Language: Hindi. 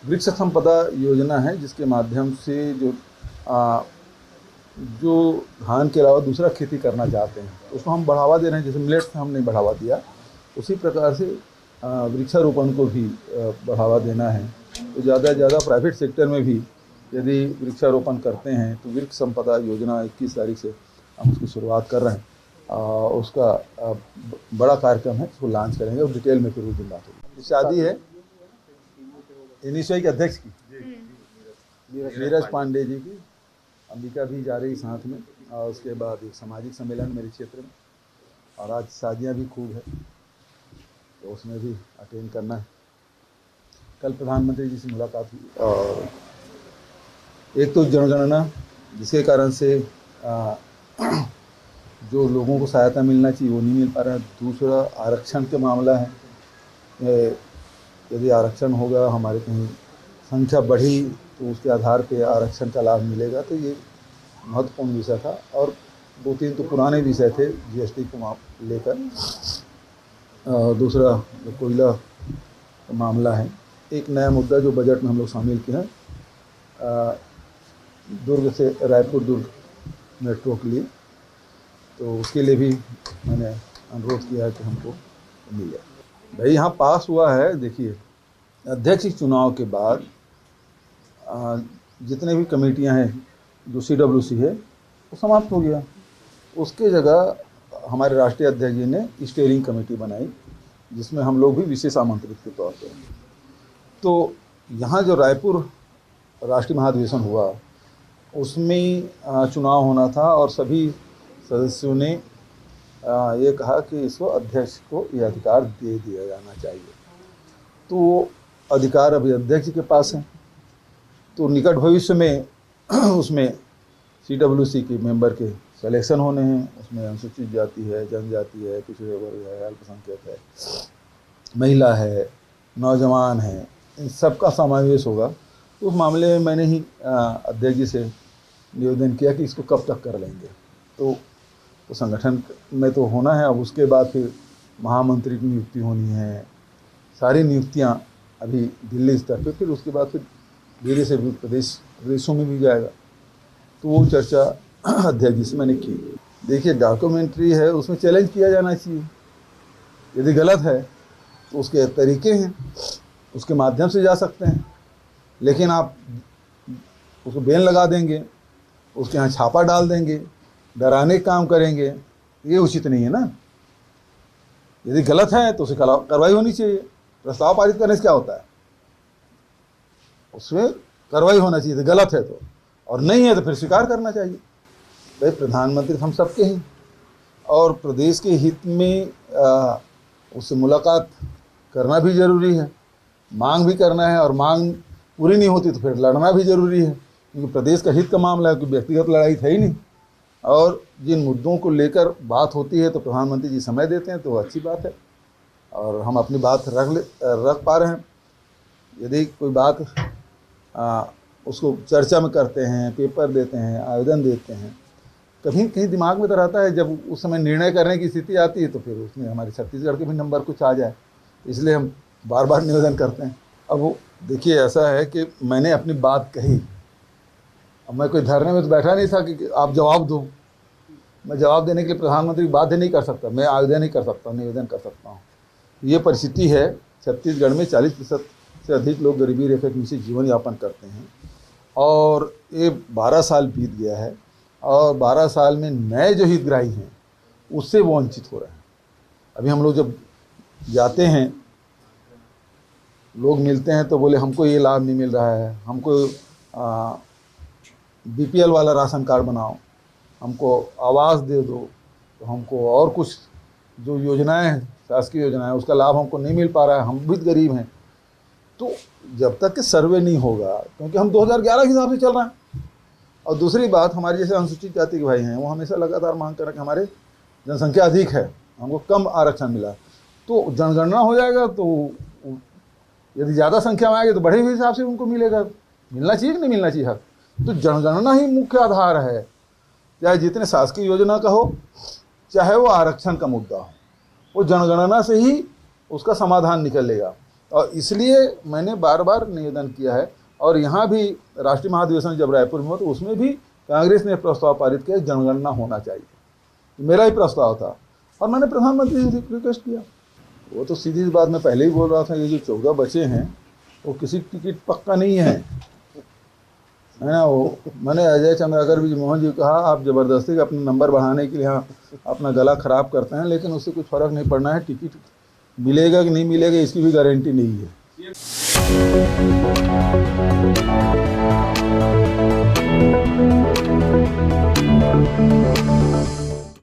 वृक्ष संपदा योजना है जिसके माध्यम से जो धान के अलावा दूसरा खेती करना चाहते हैं तो उसको हम बढ़ावा दे रहे हैं। जैसे मिलेट से हमने बढ़ावा दिया, उसी प्रकार से वृक्षारोपण को भी बढ़ावा देना है। तो ज़्यादा से ज़्यादा प्राइवेट सेक्टर में भी यदि वृक्षारोपण करते हैं तो वृक्ष संपदा योजना 21 तारीख से हम उसकी शुरुआत कर रहे हैं। उसका बड़ा कार्यक्रम है, उसको लॉन्च करेंगे और डिटेल में फिर उस दिन बात होगी। शादी है इनिशियल के अध्यक्ष की, नीरज पांडे जी की, अंबिका भी जा रही साथ में, और उसके बाद एक सामाजिक सम्मेलन मेरे क्षेत्र में, और आज शादियां भी खूब है तो उसमें भी अटेंड करना है। कल प्रधानमंत्री जी से मुलाकात हुई, और एक तो जनगणना जिसके कारण से जो लोगों को सहायता मिलना चाहिए वो नहीं मिल पा रहा है। दूसरा आरक्षण का मामला है, यदि आरक्षण होगा, हमारे कहीं संख्या बढ़ी तो उसके आधार पे आरक्षण का लाभ मिलेगा, तो ये महत्वपूर्ण विषय था। और 2-3 तो पुराने विषय थे जीएसटी को लेकर। दूसरा कोयला मामला है। एक नया मुद्दा जो बजट में हम लोग शामिल किए हैं, दुर्ग से रायपुर दुर्ग मेट्रो के लिए, तो उसके लिए भी मैंने अनुरोध किया है कि हमको मिल जाए। भाई यहाँ पास हुआ है, देखिए अध्यक्ष चुनाव के बाद जितने भी कमेटियां हैं जो CWC है वो समाप्त हो गया। उसके जगह हमारे राष्ट्रीय अध्यक्ष जी ने स्टीयरिंग कमेटी बनाई जिसमें हम लोग भी विशेष आमंत्रित के तौर पर। तो यहाँ जो रायपुर राष्ट्रीय महाधिवेशन हुआ उसमें चुनाव होना था, और सभी सदस्यों ने ये कहा कि इसको अध्यक्ष को ये अधिकार दे दिया जाना चाहिए। तो वो अधिकार अभी अध्यक्ष के पास है। तो निकट भविष्य में उसमें CWC के मेंबर के सिलेक्शन होने हैं। उसमें अनुसूचित जाति है, जनजाति है, पिछड़े वर्ग है, अल्पसंख्यक है, महिला है, नौजवान है, इन सब का समावेश होगा। तो उस मामले में मैंने ही अध्यक्ष जी से निवेदन किया कि इसको कब तक कर लेंगे। तो संगठन में तो होना है, अब उसके बाद फिर महामंत्री की नियुक्ति होनी है, सारी नियुक्तियां अभी दिल्ली स्तर पे, फिर उसके बाद फिर धीरे से भी प्रदेशों में भी जाएगा। तो वो चर्चा अध्यक्ष जी से मैंने की। देखिए डॉक्यूमेंट्री है, उसमें चैलेंज किया जाना चाहिए। यदि गलत है तो उसके तरीके हैं, उसके माध्यम से जा सकते हैं, लेकिन आप उसको बैन लगा देंगे, उसके यहाँ छापा डाल देंगे, डराने का काम करेंगे, ये उचित नहीं है ना। यदि गलत है तो उसे कार्रवाई होनी चाहिए। प्रस्ताव पारित करने से क्या होता है, उसमें कार्रवाई होना चाहिए। गलत है तो, और नहीं है तो फिर स्वीकार करना चाहिए। भाई प्रधानमंत्री हम सबके हैं, और प्रदेश के हित में उससे मुलाकात करना भी ज़रूरी है, मांग भी करना है, और मांग पूरी नहीं होती तो फिर लड़ना भी ज़रूरी है, क्योंकि प्रदेश का हित का मामला है, कोई व्यक्तिगत लड़ाई है ही नहीं। और जिन मुद्दों को लेकर बात होती है तो प्रधानमंत्री जी समय देते हैं तो अच्छी बात है, और हम अपनी बात रख पा रहे हैं। यदि कोई बात उसको चर्चा में करते हैं, पेपर देते हैं, आवेदन देते हैं, कहीं कहीं दिमाग में तो रहता है, जब उस समय निर्णय करने की स्थिति आती है तो फिर उसमें हमारे छत्तीसगढ़ के भी नंबर कुछ आ जाए, इसलिए हम बार बार निवेदन करते हैं। अब वो देखिए ऐसा है कि मैंने अपनी बात कही, अब मैं कोई धरने में तो बैठा नहीं था कि आप जवाब दो। मैं जवाब देने के लिए प्रधानमंत्री को बाध्य नहीं कर सकता, मैं आवेदन नहीं कर सकता, निवेदन कर सकता हूँ। ये परिस्थिति है, छत्तीसगढ़ में 40% से अधिक लोग गरीबी रेखा के नीचे जीवन यापन करते हैं, और ये 12 साल बीत गया है, और 12 साल में नए जो हितग्राही हैं उससे वो वंचित हो रहे हैं। अभी हम लोग जब जाते हैं, लोग मिलते हैं तो बोले हमको ये लाभ नहीं मिल रहा है, हमको BPL वाला राशन कार्ड बनाओ, हमको आवास दे दो, तो हमको और कुछ जो योजनाएं हैं, शासकीय योजनाएं, उसका लाभ हमको नहीं मिल पा रहा है, हम भी गरीब हैं। तो जब तक कि सर्वे नहीं होगा, क्योंकि हम 2011 के हिसाब से चल रहे हैं। और दूसरी बात, हमारे जैसे अनुसूचित जाति के भाई हैं वो हमेशा लगातार मांग कर रहे हैं कि हमारे जनसंख्या अधिक है, हमको कम आरक्षण मिला। तो जनगणना हो जाएगा तो यदि ज़्यादा संख्या में आएगी तो बढ़े हुए हिसाब से उनको मिलेगा, मिलना चाहिए कि नहीं मिलना चाहिए हक। तो जनगणना ही मुख्य आधार है, चाहे जितने शासकीय योजना का हो, चाहे वो आरक्षण का मुद्दा हो, वो जनगणना से ही उसका समाधान निकलेगा। और इसलिए मैंने बार बार निवेदन किया है, और यहाँ भी राष्ट्रीय महाधिवेशन जब रायपुर में हुआ तो उसमें भी कांग्रेस ने प्रस्ताव पारित किया जनगणना होना चाहिए, मेरा ही प्रस्ताव था, और मैंने प्रधानमंत्री से रिक्वेस्ट किया। वो तो सीधी सी बात मैं पहले ही बोल रहा था, ये जो 14 बचे हैं वो किसी टिकट पक्का नहीं है ना। वो मैंने अजय चंद्राकर भी मोहन जी कहा, आप ज़बरदस्ती अपना नंबर बढ़ाने के लिए यहाँ अपना गला ख़राब करते हैं, लेकिन उससे कुछ फ़र्क नहीं पड़ना है। टिकट मिलेगा कि नहीं मिलेगा इसकी भी गारंटी नहीं है।